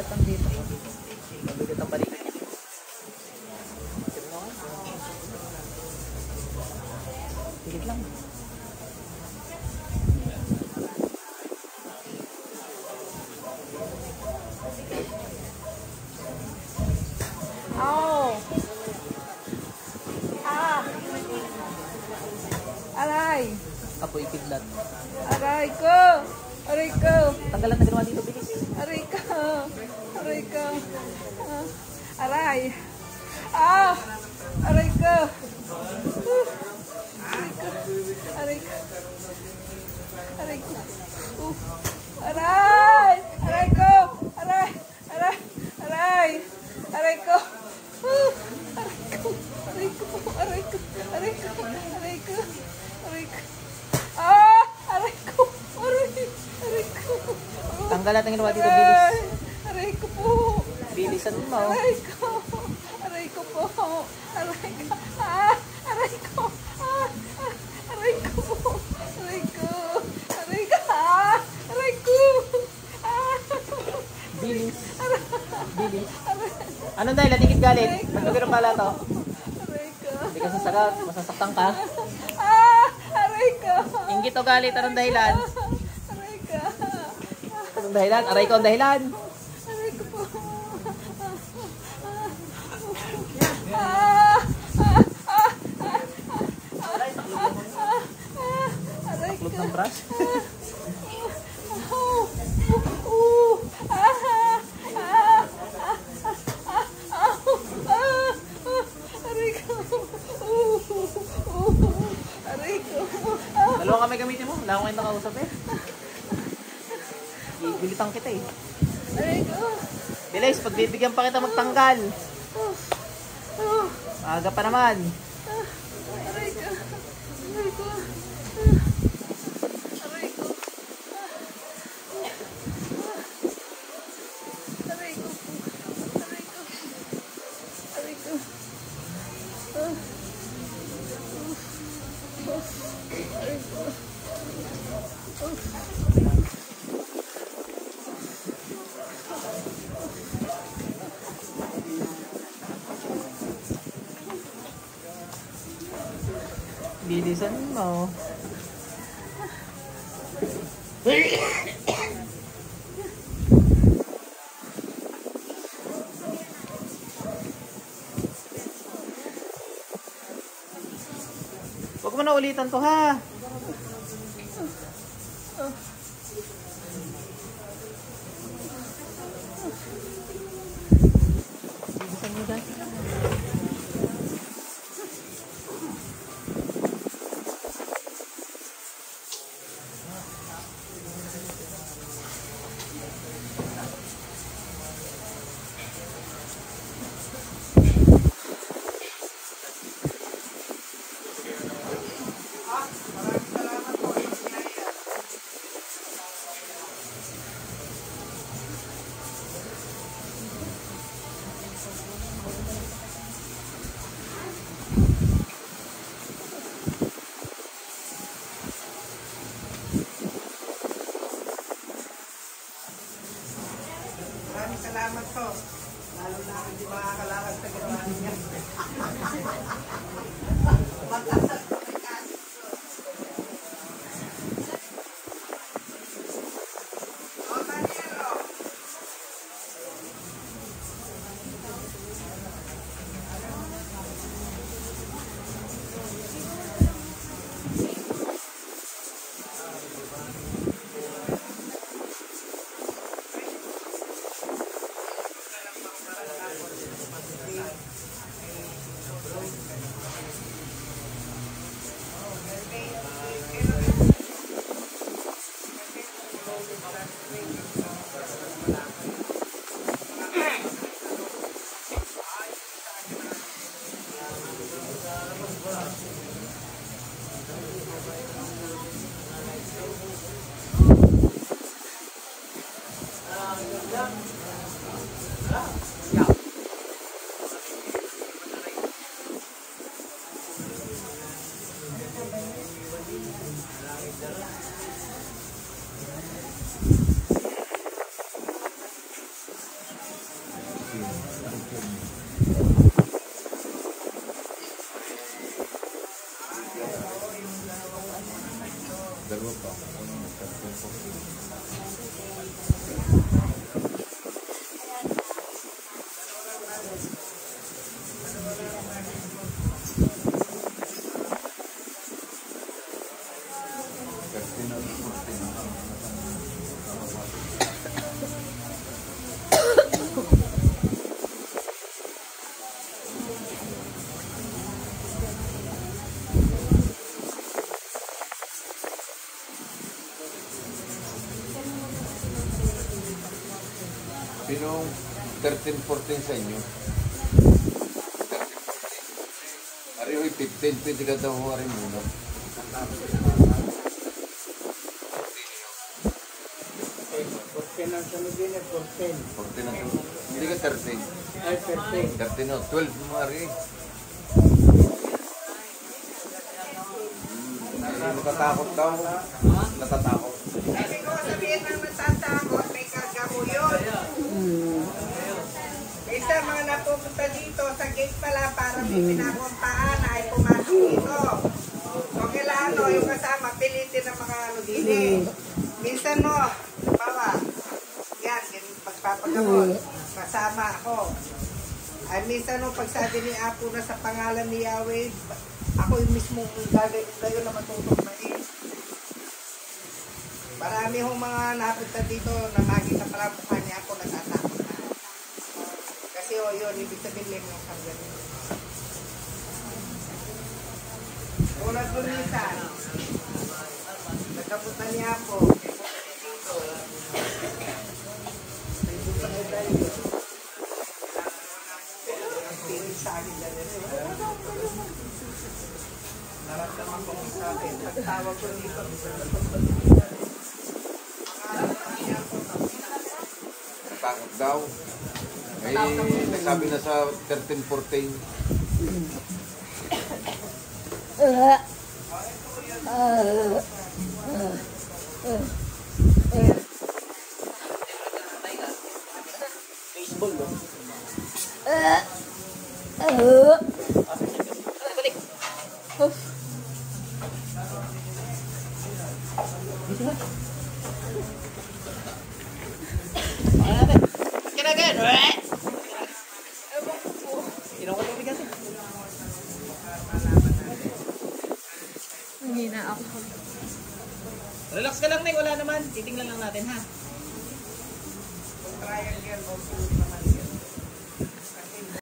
Mabigat ang dito. Mabigat ang balik. Bigat lang. Ow! Ah! Aray! Apoy kidlat. Aray ko! Aray ko! Tanggalan na ginawa dito, bilis. Aray ko! Aray ko! Ah, aray! Ah! Aray ko! Aray ko! Aray ko! Aray ko! Aray! Aray ko! Aray! Aray! Aray! Aray ko! Aray ko! Aray ko! Aray ko! Aray ko! Aray ko! Aray ko! Ah! Aray ko! Aray! Aray ko! Tanggalan na ginawa dito, bilis. Aray ko po! Bilisan mo. Aray ko! Aray ko po! Aray ko! Ah! Aray ko! Ah! Aray ko po! Aray ko! Aray ko! Ah! Aray ko! Ah! Bilis. Bilis. Anong dahil? Natingit galit? Magkagano pala to? Aray ko! Hindi ka sasagat. Masasaktan ka. Ah! Aray ko! Inggit o galit? Anong dahilan? Aray ko! Anong dahilan? Aray ko ang dahilan. Aray ko po! Ah! Aray ko! Taklog ng brush. Dalawa kami gamitin mo. Wala akong kayo nakausap eh. Ibilitan kita eh. Bilis, pagbibigyan pa kita magtanggal. Aga pa naman. Bilisan mo. Huwag mo na ulitan to ha. Bilisan mo guys. Maraming salamat po. Lalo na hindi makakalakad sa ginawa niya. Dalawa pa. Sinong 13-14 sa inyo? 13-14. Ari, 15, pwede ka daw ari muna. 14 ang sunod din eh, 14. 14 ang sunod. Hindi ka 13. Ay, 13. 13 no, 12 mo ari. Natatakot daw. Natatakot. Sabi ko, sabihin ng natatakot, may kagaho yun. Isa mga napupunta dito sa gate pala para may pinakumpaan na ay pumasok dito. So kailangan yung kasama, pilitin ng mga ano dito. Minsan mo, bawa, yan, pagpapagamot, kasama ako. Ay minsan mo, pagsabi ni Apo na sa pangalan ni Yahweh, ako yung mismo gagawin tayo na matutok na eh. Marami hong mga napunta dito na makita pala mukha niya ako natatakot na. Kasi o yun, ibig sabihin lang yung kanggan. Tulad ko minsan, nagkapunta niya ako, punta niya dito. May buta na tayo. Ang pilit sa akin na rin. Naramdaman ko sa akin. Pagtawag ko dito. Takot daw. Ay, nagsabi na sa 13-14. Baseball, no? Hindi na ako. Relax ka lang, Ning. Wala naman. Titingnan lang natin, ha?